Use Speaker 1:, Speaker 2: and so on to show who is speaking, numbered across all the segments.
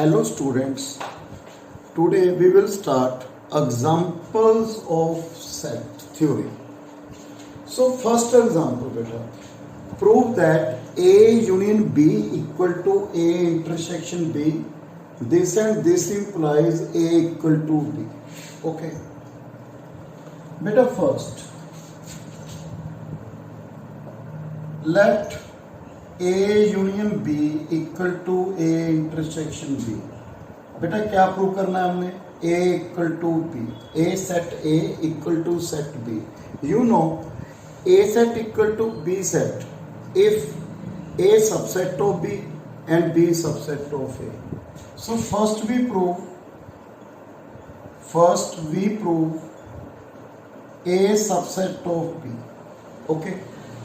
Speaker 1: Hello students, today we will start examples of set theory. So first example beta, prove that A union B equal to A intersection B. This and this implies A equal to B. Okay. Beta first, let A union B equal to A intersection B. बेटा क्या prove करना है हमने? A equal to B. A set A equal to set B. You know A set equal to B set if A subset of B and B subset of A. So first we prove A subset of B. Okay.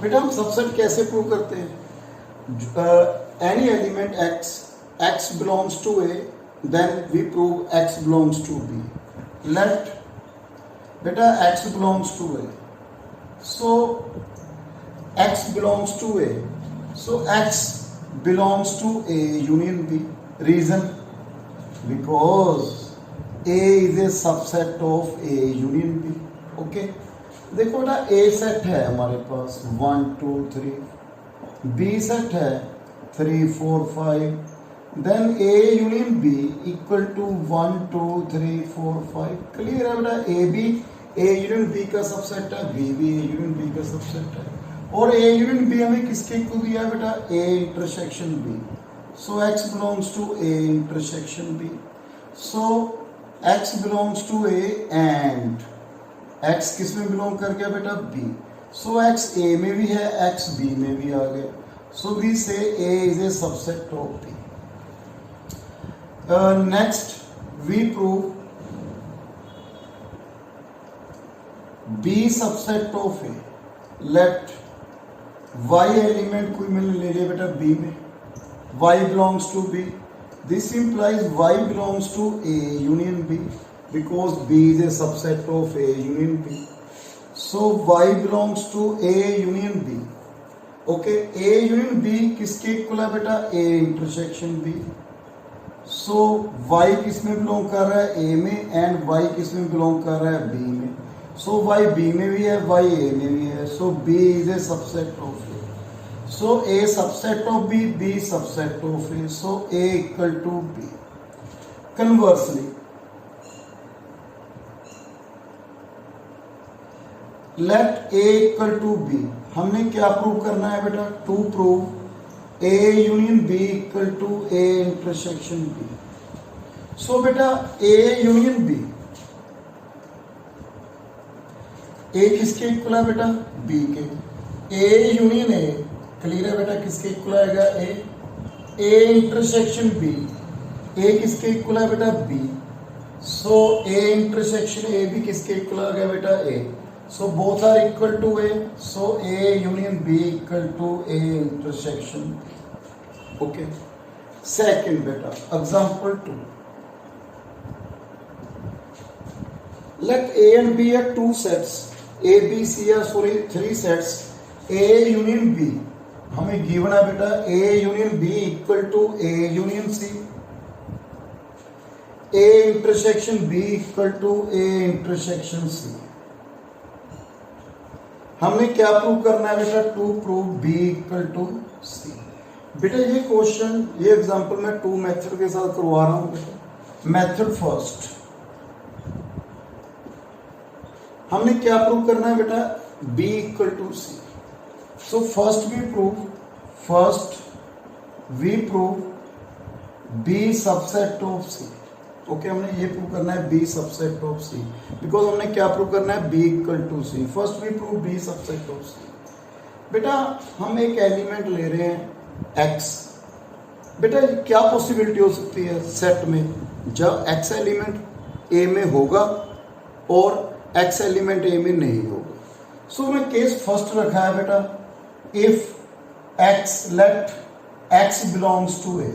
Speaker 1: बेटा हम subset कैसे prove करते हैं? Any element x belongs to A, then we prove x belongs to B. Let beta x belongs to A, so x belongs to A, so x belongs to A union B. Reason, because A is a subset of A union B. Okay, देखो बेटा A set है हमारे पास 1 2 3, B set है 3 4 5, then A union B equal to 1 2 3 4 5. Clear है बेटा? A union B का subset है, B भी A यूनियन B का सबसेट है, और A यूनियन B हमें किसके इक्वल दिया है बेटा? A intersection B. So X belongs to A intersection B. So X belongs to A and X किस में बिलोंग कर गया बेटा? B. सो X A में भी है, X B में भी आ गया. So we say A is a subset of B. Next we prove B subset of A. Let Y element कोई मैंने ले लिया बेटा B में, Y belongs to B. This implies Y belongs to A union B because B is a subset of A union B. So Y belongs to A union B. Okay, A union B किसके equal है बेटा? A intersection B. So Y किस में belong कर रहा है? A में, and Y किस में बिलोंग कर रहा है? B में. So Y B में भी है, Y A में भी है. So B is a subset of A. So A subset of B, B subset of A. So A equal to B. Conversely, let A equal to B. हमने क्या prove करना है बेटा? To prove A union B equal to A intersection B. So बेटा A union B, A किसके equal है बेटा? B के. A यूनियन A क्लियर है बेटा? किसके इक्वल आएगा? A इंटरसेक्शन B, A किसके इक्वल है बेटा? B. So A intersection A भी किसके इक्वल आ गया बेटा? A. So both are equal to A. So A union B equal to A intersection B. Okay. Second beta, example 2. Let A and B are two sets. A, B, C are three sets. A union B हमें given है बेटा. A union B equal to A union C. A intersection B equal to A intersection C. हमने क्या prove करना है बेटा? To prove B equal to C. बेटा ये क्वेश्चन, ये एग्जांपल मैं टू मेथड के साथ करवा रहा हूं बेटा. मेथड फर्स्ट, हमने क्या प्रूव करना है बेटा? B equal to C. So first we prove B subset of C. Okay, हमने ये प्रूव करना है B subset of C, because हमने क्या प्रूव करना है? B equal to C. First we prove B subset of C. बेटा हम एक एलिमेंट ले रहे हैं X. बेटा क्या पॉसिबिलिटी हो सकती है सेट में? जब X एलिमेंट A में होगा और X एलिमेंट A में नहीं होगा. सो हमें केस फर्स्ट रखा है बेटा, if X let X belongs to A.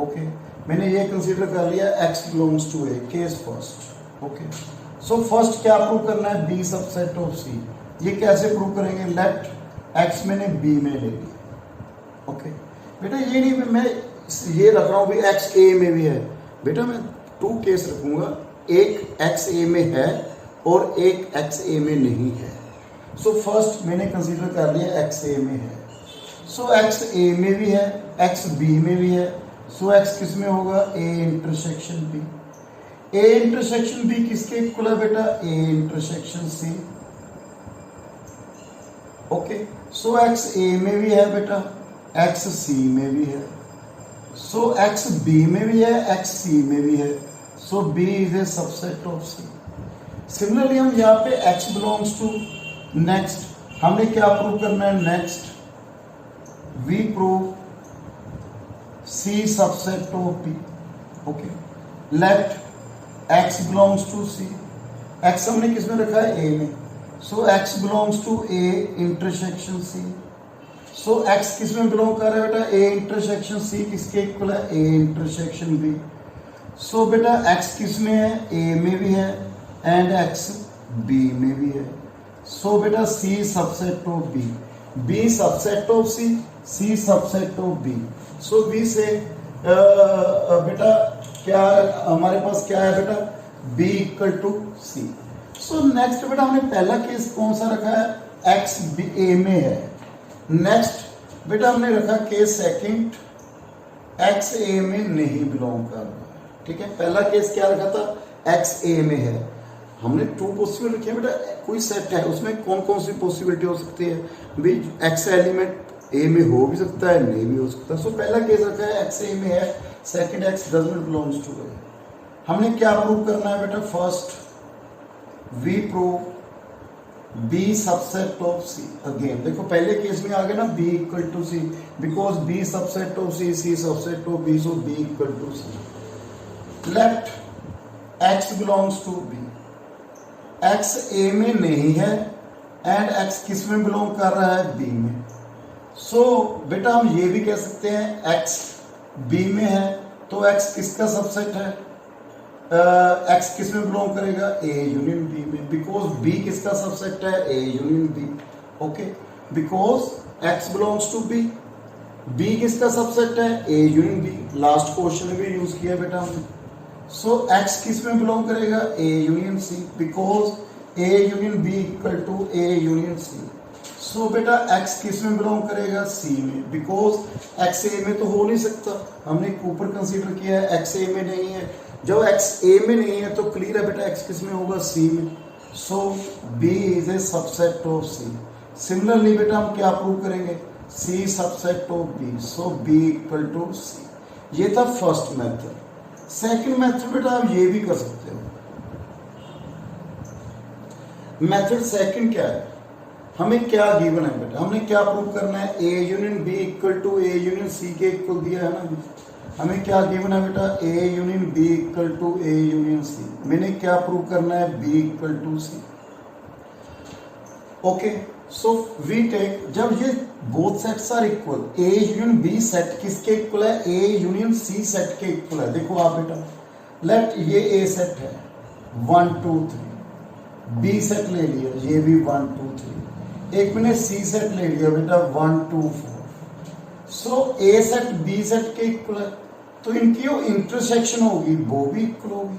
Speaker 1: Okay, मैंने ये कंसीडर कर लिया X belongs to A, case first. Okay, so first क्या प्रूव करना है? B subset of C. ये कैसे प्रूव करेंगे? लेट X मैंने B में ले लिया. ओके बेटा, ये नहीं मैं ये रख रहा हूं भी एक्स ए में भी है। बेटा मैं 2 केस रखूंगा, एक एक्स ए में है और एक एक्स ए में नहीं है। सो फर्स्ट मैंने कंसीडर कर लिया एक्स ए में है। सो एक्स ए में भी है, एक्स बी में भी है। सो एक्स किस में होगा? A intersection B. A intersection B किसके इक्वल है बेटा? A intersection C. Okay, so X A में भी है बेटा, एक्स सी में भी है। सो एक्स बी में भी है, एक्स सी में भी है। So B is a subset of C. Similarly हम यहाँ पे x बिलोंग्स टू, नेक्स्ट हमने क्या प्रूव करना है? Next we prove C subset of B। Okay, let x belongs to C। x हमने किस में रखा है? A में। So x belongs to A intersection C। So x किस में बिलोंग कर रहा है बेटा? A इंटरसेक्शन C किसके इक्वल है? A intersection B। सो बेटा x किस में है? A में भी है एंड x B में भी है। सो बेटा C subset of B, B subset of C, C subset of B। So B से बेटा क्या हमारे पास क्या है बेटा? B equal to C। So next बेटा हमने पहला केस कौन सा रखा है? x B A में है। नेक्स्ट बेटा हमने रखा केस सेकंड, x A में नहीं बिलोंग कर रहा। ठीक है, पहला केस क्या रखा था? x A में है। हमने 2 पॉसिबल रखे बेटा, कोई सेट है उसमें कौन कौन सी पॉसिबिलिटी हो सकती है? भाई x एलिमेंट A में हो भी सकता है, नहीं भी हो सकता। सो पहला केस रखा है x A में है, second x does not belongs to A। हमने क्या प्रूव करना है बेटा? First we prove B subset of C। Again देखो पहले केस में आ गया ना B equal to C, because B subset of C, C subset of B, so B equal to C। Let x belongs to B। x A में नहीं है and x किस में बिलोंग कर रहा है? B में। सो बेटा हम ये भी कह सकते हैं x B में है तो x किसका सबसेट है? x किस में बिलोंग करेगा? A यूनियन B में, बिकॉज B किसका सबसेट है? A union B। Okay, because x belongs to B, B किसका सबसेट है? A union B। Last question में भी यूज किया बेटा हमने। सो x किस में बिलोंग करेगा? A union C, because A union B equal to A union C। So बेटा x किस में बिलोंग करेगा? C में, बिकॉज x A में तो हो नहीं सकता, हमने ऊपर कंसीडर किया है x A में नहीं है। जब x A में नहीं है तो क्लियर है बेटा x किस में होगा? C में। So B is a subset of C। Similarly बेटा हम क्या प्रूव करेंगे? C subset of B, so B equal to C। ये था फर्स्ट मेथड। सेकंड मेथड बेटा आप ये भी कर सकते हो। मेथड सेकंड क्या है? हमें क्या गिवन है बेटा? हमने क्या प्रूव करना है? A union B equal to A union C के इक्वल दिया है ना। हमें क्या गिवन है बेटा? A union B equal to A union C। मैंने क्या प्रूव करना है? B equal to C। Okay, so we take, जब ये both sets are equal, A union B set किसके इक्वल है? A यूनियन C सेट के इक्वल है। देखो आप बेटा, लेट ये A सेट है 1 2 3, B सेट ले लिया, ये भी 1 2 3, एक मैंने C सेट ले लिया बेटा 1 2 4। सो A सेट B सेट के इक्वल है तो इनकी जो इंटरसेक्शन होगी वो भी इक्वल होगी।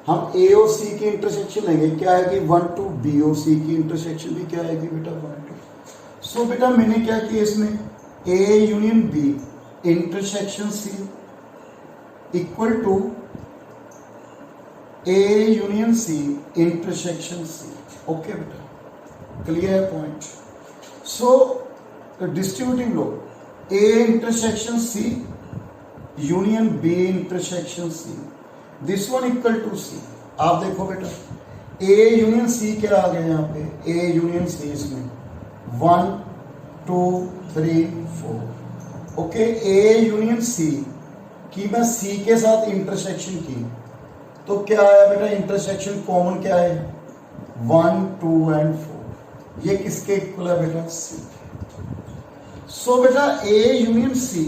Speaker 1: हम A और C की इंटरसेक्शन लेंगे, क्या आएगी? 1 2। B और C की इंटरसेक्शन भी क्या आएगी बेटा? 1 2। सो बेटा मैंने क्या किया इसमें? A union B intersection C equal to A union C intersection C। Okay बेटा, क्लियर है point? So distributive law, A intersection C union B intersection C, this one equal to C। आप देखो बेटा A यूनियन C क्या आ गया यहाँ पे? A union C इसमें 1 2 3 4। ओके, A यूनियन C की मैं C के साथ इंटरसेक्शन की तो क्या आया बेटा? इंटरसेक्शन कॉमन क्या है? 1 2 एंड 4। ये किसके इक्वल है बेटा? C। सो बेटा A union C,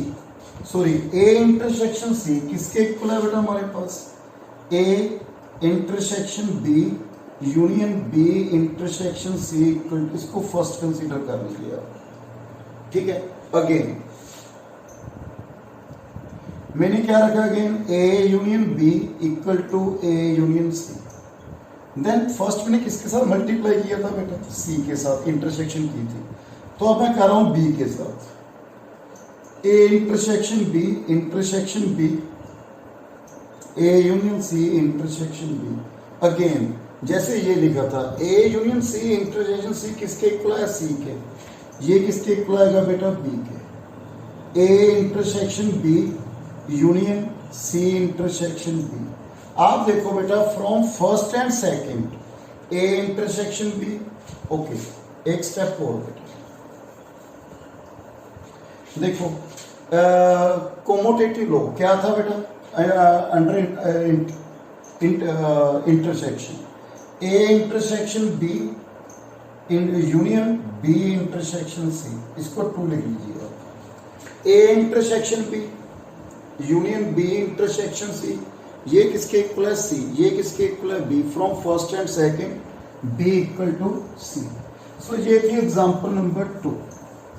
Speaker 1: sorry A intersection C किसके इक्वल है बेटा हमारे पास? A intersection B union B intersection C equal, इसको फर्स्ट कंसीडर कर लीजिए आप। ठीक है, अगेन मैंने क्या रखा again, A union B equal to A union C. Then first मैंने किसके साथ मल्टीप्लाई किया था बेटा, सी के साथ इंटरसेक्शन की थी, तो अब मैं कर रहा हूं बी के साथ, A intersection B A union C intersection B. Again जैसे ये लिखा था ए यूनियन सी इंटरसेक्शन सी किसके इक्वल है, सी के, ये किसके इक्वल आएगा बेटा, बी के। A intersection B union C intersection B. आप देखो बेटा from first and second A intersection B. Okay, एक स्टेप और बेटा देखो, कोमोटेटिव लॉ क्या था बेटा, under intersection A intersection B union B intersection C, इसको 2 लिख लीजिएगा। A intersection B union B intersection C, ये किसके इक्वल है, सी, ये किसके इक्वल है, B. From first and second B equal to सी। सो ये थी example number 2।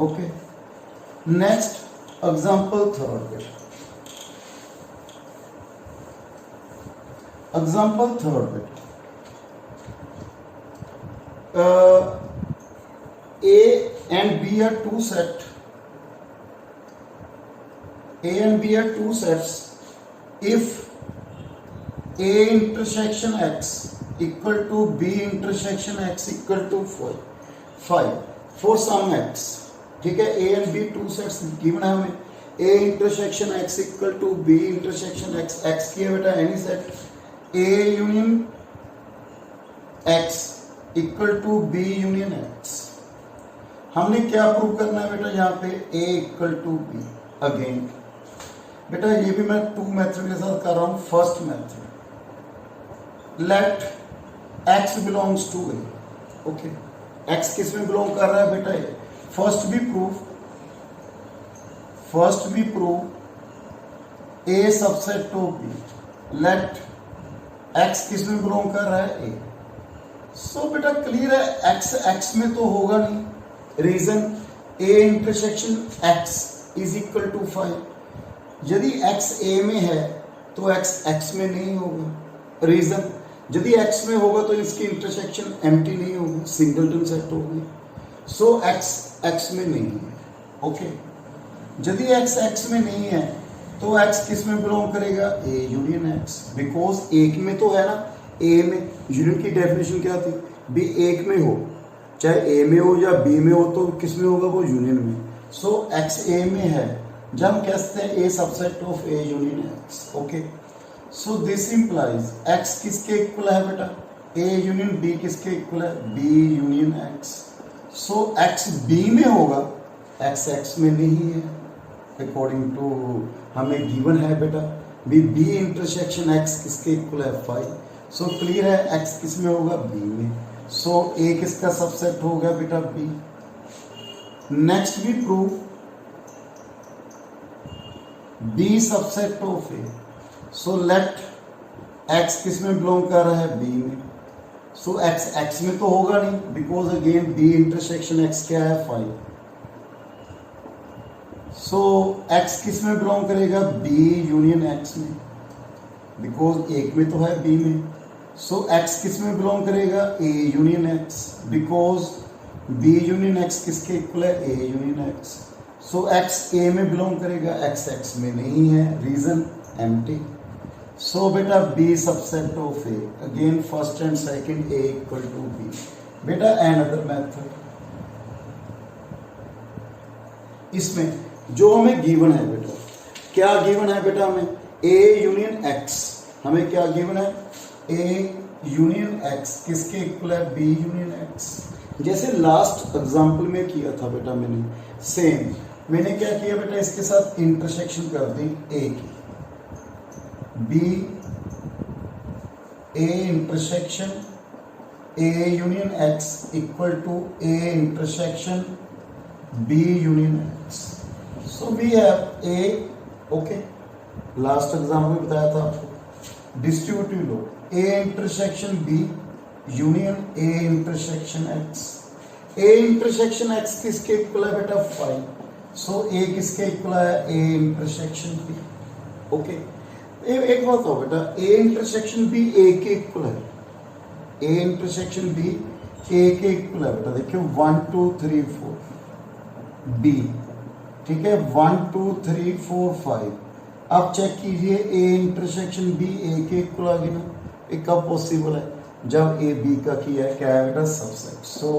Speaker 1: Okay, next example third. Example third, A and B are two sets. A and B are two sets. If A intersection X equal to B intersection X equal to 5 for some X, ठीक है, A and B two sets given है हमें, A intersection X equal to B intersection X, X की है बेटा any set, A union X equal to B union X. हमने क्या prove करना है बेटा यहाँ पे, A equal to B. Again बेटा ये भी मैं 2 मेथड के साथ कर रहा हूं। First method, let X belongs to A. Okay, X किस में बिलोंग कर रहा है बेटा, ए। फर्स्ट भी prove A subset of B, let X किस में बिलोंग कर रहा है, ए। सो बेटा क्लियर है, एक्स एक्स में तो होगा नहीं, reason A intersection X is equal to 5। यदि एक्स ए में है तो एक्स एक्स में नहीं होगा, रीजन यदि एक्स में होगा तो इसकी इंटरसेक्शन एम्प्टी नहीं होगी, सिंगलटन सेट होगी। सो एक्स एक्स में नहीं है। ओके, यदि एक्स एक्स में नहीं है तो एक्स किस में बिलोंग करेगा, ए यूनियन एक्स, बिकॉज एक में तो है ना, ए में यूनियन की डेफिनेशन क्या थी, बी एक में हो, चाहे ए में हो या बी में हो तो किस में होगा, वो यूनियन में। सो एक्स ए में है, जब हम कहते हैं A subset of A union X. Okay, so this implies X किसके इक्वल है बेटा, ए यूनियन बी किसके इक्वल है, B union X. So X B में होगा, एक्स एक्स में नहीं है, अकॉर्डिंग टू हमें गिवन है बेटा, बी इंटरसेक्शन एक्स किसके इक्वल है, 5। सो क्लियर है, एक्स किस में होगा, बी में। सो ए किसका सबसेट होगा बेटा, B. Next we prove B subset of A. So let X किस में बिलोंग कर रहा है, बी में। सो एक्स एक्स में तो होगा नहीं, because again B intersection X क्या है, 5। सो एक्स किस में बिलोंग करेगा, बी यूनियन एक्स में, बिकॉज एक में तो है, बी में। सो एक्स किस में बिलोंग करेगा, A union X, because B union X किसके इक्वल है, A union X. So X A में बिलोंग करेगा, एक्स एक्स में नहीं है, रीजन एम्प्टी। सो बेटा B subset of A, again first and second A equal to B. बेटा another method, इसमें जो हमें गिवन है बेटा, क्या गिवन है बेटा हमें, ए यूनियन एक्स, हमें क्या गिवन है, ए यूनियन एक्स किसके इक्वल है, बी यूनियन एक्स। जैसे लास्ट एग्जांपल में किया था बेटा मैंने, सेम मैंने क्या किया बेटा, इसके साथ इंटरसेक्शन कर दी ए की, B A intersection A union X equal to A intersection B union X. So we have A. Okay, last example बताया था आपको, distributive law, A intersection B union A intersection X. A intersection X किसके equal है बेटा, 5। So ए किसके equal है, ए intersection B. Okay, एक बात हो बेटा, ए इंटरसेक्शन बी ए के इक्वल है, ए इंटरसेक्शन बी ए के इक्वल है बेटा। देखियो 1 2 3 4 बी, ठीक है, 1 2 3 4 5। अब चेक कीजिए ए इंटरसेक्शन बी ए के इक्वल आ गई ना, ये कब पॉसिबल है? जब ए बी का किया है क्या है बेटा? सबसेट। सो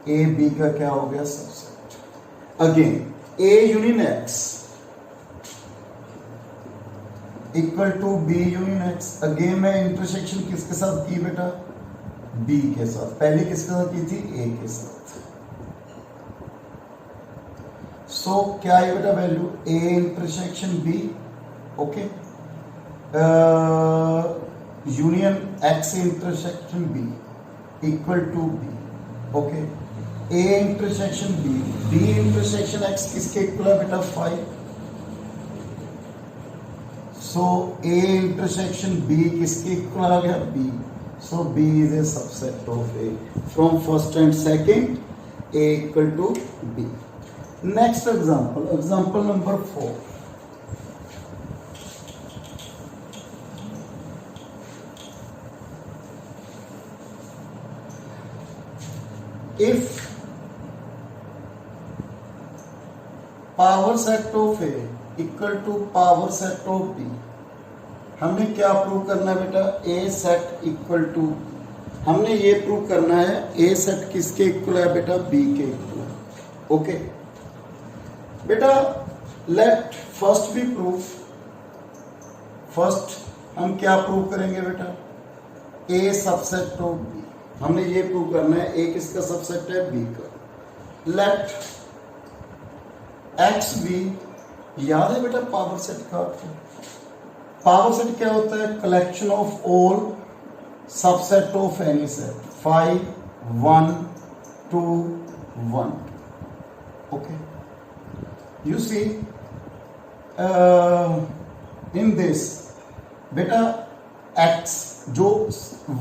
Speaker 1: ए बी का क्या हो गया? Subset. Again A union X equal to B union X. Again मैं इंटरसेक्शन किसके साथ की बेटा? बी के साथ। पहले किसके साथ की थी? ए के साथ। सो क्या है बेटा value? A intersection B, okay, union X intersection B equal to B, okay. A intersection B, B intersection X किसके इक्वल है बेटा? 5। सो ए इंटरसेक्शन बी किसके इक्वल आ गया? B. So B is a subset of A. From first and second A equal to B. Next example, example number 4। If power set of A equal to power set of B, हमने क्या prove करना है बेटा? A set equal to, हमने ये prove करना है A set किसके इक्वल है बेटा? B के इक्वल है, ओके बेटा। लेट फर्स्ट भी प्रूव, फर्स्ट हम क्या प्रूव करेंगे बेटा? A subset of B। हमने ये प्रूव करना है ए किसका सबसेट है? बी का। लेट एक्स बी, याद है बेटा पावर सेट का? पावर सेट क्या होता है? Collection of all subset of any set. 5 1 2 1, okay. You see in this बेटा एक्स जो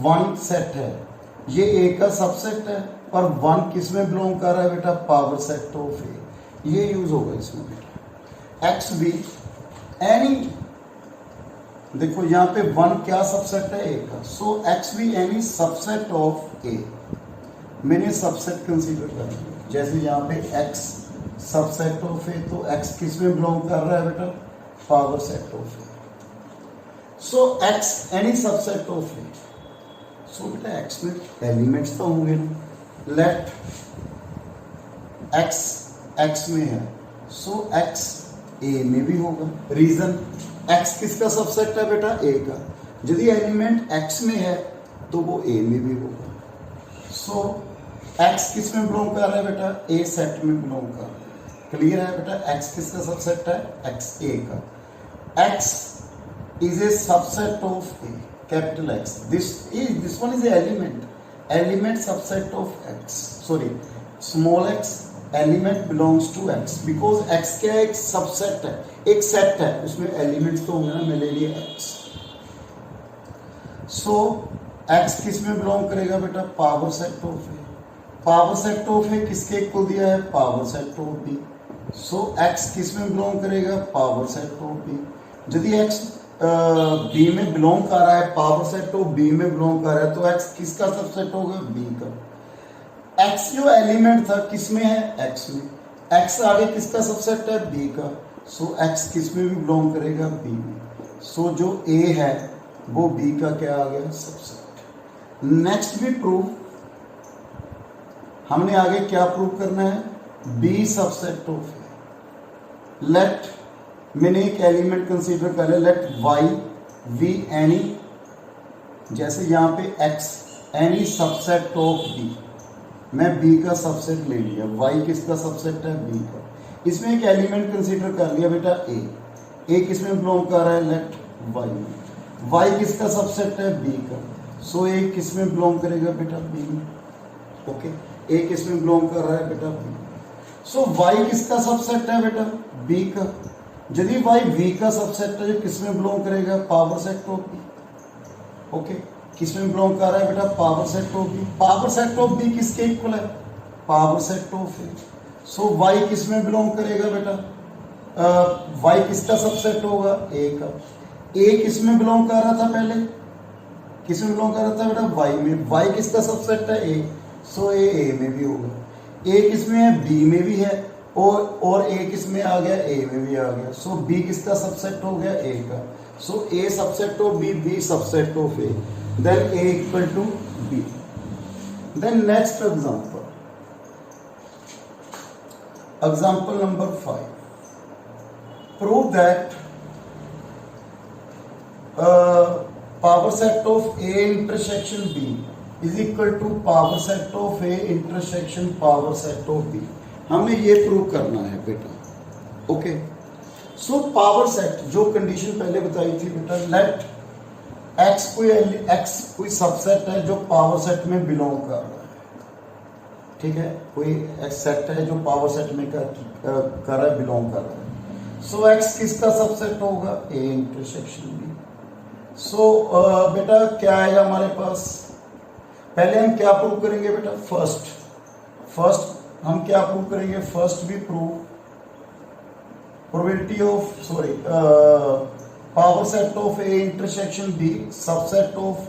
Speaker 1: 1 सेट है ये ए का सबसेट है, और 1 किस में बिलोंग कर रहा है बेटा? पावर सेट ऑफ ए। ये यूज होगा इसमें बेटा। एक्स बी एनी, देखो यहाँ पे 1 क्या सबसेट है? ए का। So X be any subset of A, मैंने सबसेट कंसीडर कर लिया। जैसे यहाँ पे एक्स सबसेट ऑफ ए, तो एक्स किस में बिलोंग कर रहा है बेटा? Power set of A. So X any subset of A. So बेटा एक्स में एलिमेंट्स तो होंगे ना। लेट एक्स एक्स में है, सो एक्स ए में भी होगा। रीजन, एक्स किसका सबसेट है बेटा? ए का। यदि एलिमेंट एक्स में है तो वो ए में भी होगा। सो एक्स किस में बिलोंग कर रहा है बेटा? ए सेट में बिलोंग कर रहा है। क्लियर है बेटा? एक्स किसका सबसेट है? एक्स ए का। X is a subset of A, capital X. This one is the element subset of X. Sorry, small x element belongs to X because X क्या है? एक सबसेट है, एक सेट है, उसमें एलिमेंट्स तो होंगे ना। मैं ले लिया X। सो X किस में बिलोंग करेगा बेटा? Power set of A. Power set of A किसके इक्वल दिया है? Power set of B. So X किस में बिलोंग करेगा? Power set of B. यदि X बी में बिलोंग कर रहा है, पावर सेट ऑफ बी में बिलोंग कर रहा है, तो एक्स किसका सबसेट होगा? बी का। एक्स जो एलिमेंट था किस में है? एक्स में। एक्स आगे किसका सबसेट है? बी का। सो एक्स किस में भी बिलोंग करेगा? बी में। सो जो ए है वो बी का क्या आ गया? सबसेट। नेक्स्ट भी प्रूव, हमने आगे क्या प्रूव करना है? B subset of A. Let, मैंने एक एलिमेंट कंसीडर कर लिया। लेट वाई वी एनी, जैसे यहाँ पे X any subset of B, मैं बी का सबसेट ले लिया। वाई किसका सबसेट है? बी का। इसमें एक एलिमेंट कंसीडर कर लिया बेटा ए। ए किस में बिलोंग कर रहा है? लेट वाई में। वाई किसका सबसेट है? बी का। सो ए किस में बिलोंग करेगा बेटा? बी में, ओके। ए किस में बिलोंग कर रहा है बेटा? बी। सो वाई किसका सबसेट है बेटा? बी का। यदि वाई वी का सबसेट है, किस में बिलोंग करेगा? Power set of B, okay. किस में बिलोंग कर रहा है बेटा? Power set of B. Power set of B किसके इक्वल है? Power set of A. So Y किस में बिलोंग करेगा बेटा? वाई किसका सबसेट होगा? ए का। ए किस में बिलोंग कर रहा था पहले, किस में बिलोंग कर रहा था बेटा, वाई में। वाई किसका सबसेट है, ए, सो ए में भी होगा। ए किस में है, बी में भी है, और ए किस में आ गया, ए में भी आ गया। सो बी किसका सबसेट हो गया, ए का। So A subset of B, B subset of A, then A equal to B. Then next example, example number 5, prove that power set of A intersection B is equal to power set of A intersection power set of B। हमें ये prove करना है बेटा, okay. सो power set, जो condition पहले बताई थी बेटा, लेट x कोई सबसेट है जो पावर सेट में बिलोंग कर रहा है, ठीक है, कोई x सेट है जो पावर सेट में कर रहा है, बिलोंग कर रहा है। सो x किसका सबसेट होगा, A इंटरसेक्शन B। सो बेटा क्या आएगा हमारे पास, पहले हम क्या प्रूव करेंगे बेटा, फर्स्ट हम क्या प्रूव करेंगे, फर्स्ट भी prove probability of power set of A intersection B subset of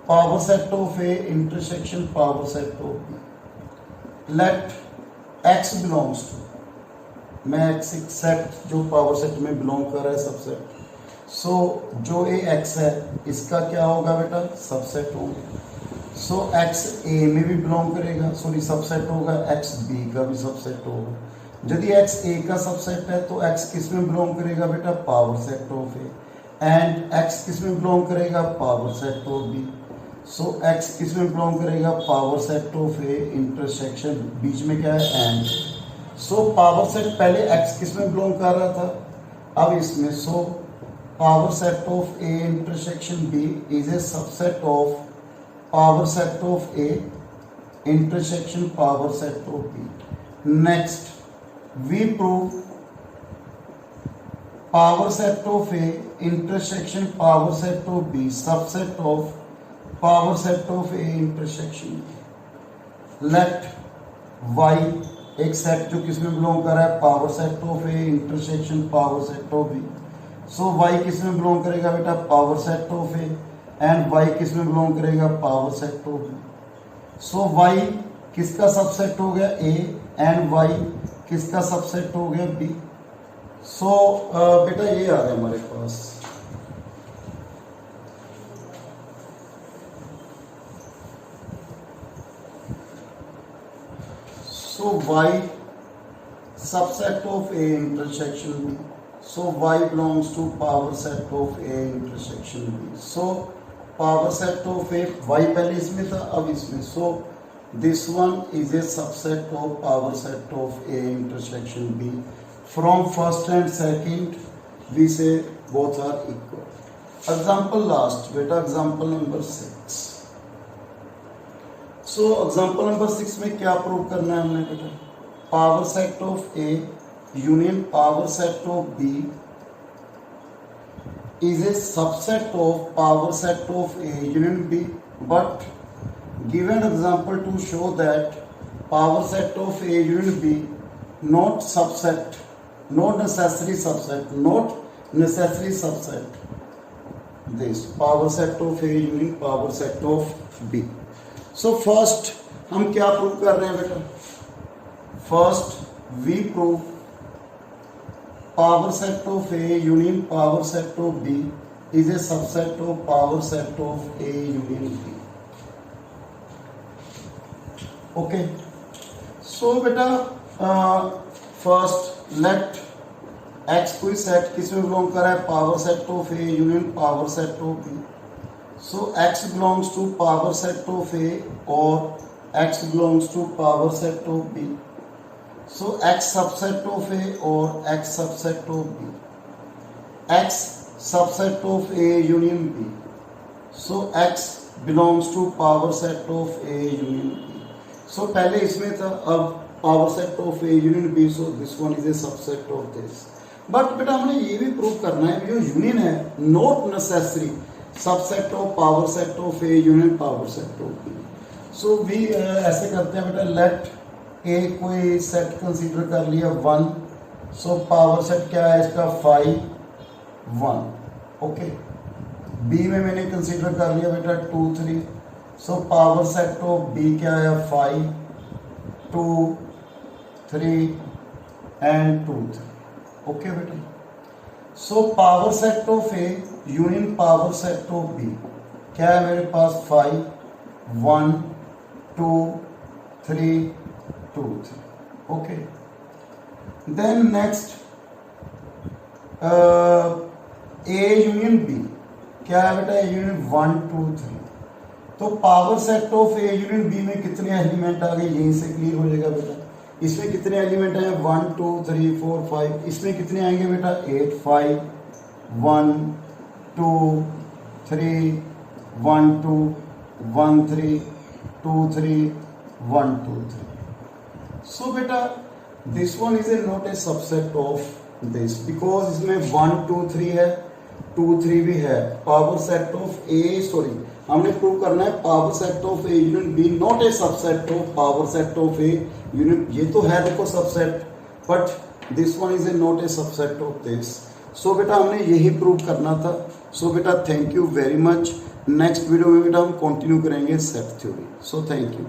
Speaker 1: power set of A intersection power set of B. Let X belongs to, मैं एक्स एक सेट जो पावर सेट में belong कर रहा है subset. सो जो ए x है इसका क्या होगा बेटा, सबसेट होगा। सो एक्स ए में भी बिलोंग करेगा, सॉरी सबसेट होगा, एक्स बी का भी सबसेट होगा। यदि एक्स ए का सबसेट है तो एक्स किस में बिलोंग करेगा बेटा, power set of A, and X किस में बिलोंग करेगा, power set of B. So X किस में बिलोंग करेगा, power set of A intersection, बीच में क्या है, एंड। सो पावर सेट पहले एक्स किस में बिलोंग कर रहा था, अब इसमें। So power set of A intersection B is a subset of power set of A intersection power set of B. Next, we prove power set of A intersection power set of B subset of power set of A intersection B. Let Y एक set जो किसमें belong कर रहा है, power set of A intersection power set of B. So y किस में belong करेगा बेटा, power set of A, and y किस में बिलोंग करेगा, power set of B. So y किसका सबसेट हो गया, a, एंड y किसका सबसेट हो गया, b। सो बेटा ये आ गया हमारे पास। So y subset of a intersection b। So y belongs to power set of A intersection B. So power set of A, y पहले इसमें था, अब इसमें। So this one is a subset of power set of A intersection B. From first and second, we say both are equal. Example last, बेटा example number 6. So example number 6 में क्या prove करना है हमने बेटा, power set of A union power set of B is a subset of power set of A union B, but give an example to show that power set of A union B not subset, not necessary subset, not necessary subset this power set of A union power set of B. So first हम क्या prove कर रहे हैं बेटा, first we prove power set of A union power set of B is a subset of power set of A union B. Okay. So बेटा first let x कोई set किस में बिलोंग कर रहा है, power set of A union power set of B. So x belongs to power set of A or x belongs to power set of B. So x subset of A or x subset of B, x subset of A union B. So x belongs to power set of A union B. So पहले इसमें था, अब power set of A union B. So this one is a subset of this. But बेटा हमने ये भी prove करना है जो यूनियन है not necessary subset of power set of A union power set of B. So we ऐसे करते हैं बेटा, let ए कोई सेट कंसीडर कर लिया 1, सो पावर सेट क्या है इसका 5 1, ओके, बी में मैंने कंसीडर कर लिया बेटा 2 3, so power set of B क्या है 5 2 3 एंड 2 3। ओके बेटा, so power set of A union power set of B क्या है मेरे पास 5 1 2 3 2 3। Okay, then next A union B क्या है बेटा, ए यूनियन 1 2 3। तो power set of A union B में कितने एलिमेंट आ गए, यहीं से क्लियर हो जाएगा बेटा। इसमें कितने एलिमेंट हैं 1 2 3 4 5, इसमें कितने आएंगे बेटा 8 5 1 2 3 1 2 1 3 2 3 1 2 3। सो बेटा this one is a not a subset of this, because इसमें 1 2 3 है 2 3 भी है। Power set of A, sorry हमने प्रूव करना है power set of A union B not a subset of power set of A union, ये तो है देखो subset, but this one is a not a subset of this. So बेटा हमने यही प्रूव करना था। सो बेटा thank you very much. Next video में बेटा हम कंटिन्यू करेंगे set theory. So thank you.